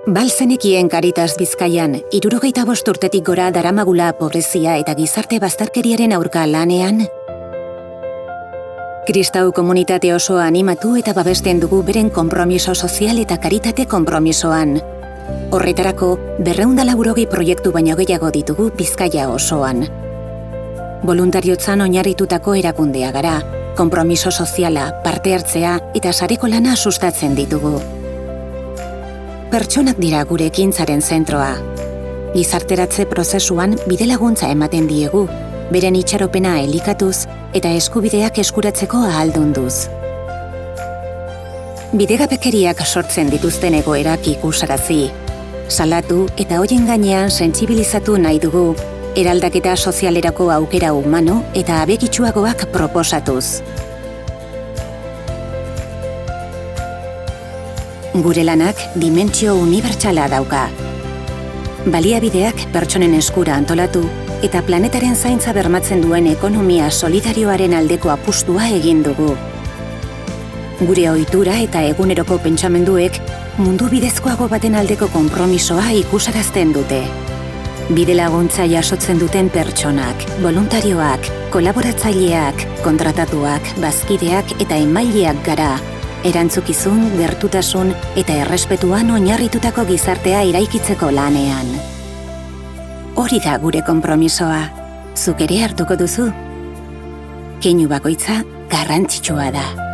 Balzenekien Caritas Bizkaian, 75 urtetik gora daramagula pobrezia eta gizarte bazterkeriaren aurka lanean, kristau komunitate osoa animatu eta babesten dugu beren konpromiso sozial eta karitate konpromisoan. Horretarako, 280 proiektu baino gehiago ditugu Bizkaia osoan. Voluntariotzan oinarritutako erakundea gara, konpromiso soziala, parte hartzea eta sareko lana sustatzen ditugu. Pertsonak dira gure ekintzaren zentroa. Gizarteratze prozesuan bidelaguntza ematen diegu, beren itxaropena elikatuz eta eskubideak eskuratzeko ahaldunduz. Bidegabekeriak sortzen dituzten egoerak ikusarazi, salatu eta horien gainean sentsibilizatu nahi dugu, eraldaketa sozialerako aukera humano eta abegitsuagoak proposatuz. Gure lanak dimentsio unibertsala dauka. Baliabideak pertsonen eskura antolatu eta planetaren zaintza bermatzen duen ekonomia solidarioaren aldeko apustua egin dugu. Gure ohitura eta eguneroko pentsamenduek mundu bidezkoago baten aldeko konpromisoa ikusarazten dute. Bidelaguntza jasotzen duten pertsonak, voluntarioak, kolaboratzaileak, kontratatuak, bazkideak eta emaileak gara, erantzukizun, gertutasun eta errespetuan oinarritutako gizartea eraikitzeko lanean. Hori da gure konpromisoa. Zuk ere hartuko duzu? Keinu bakoitza garrantzitsua da.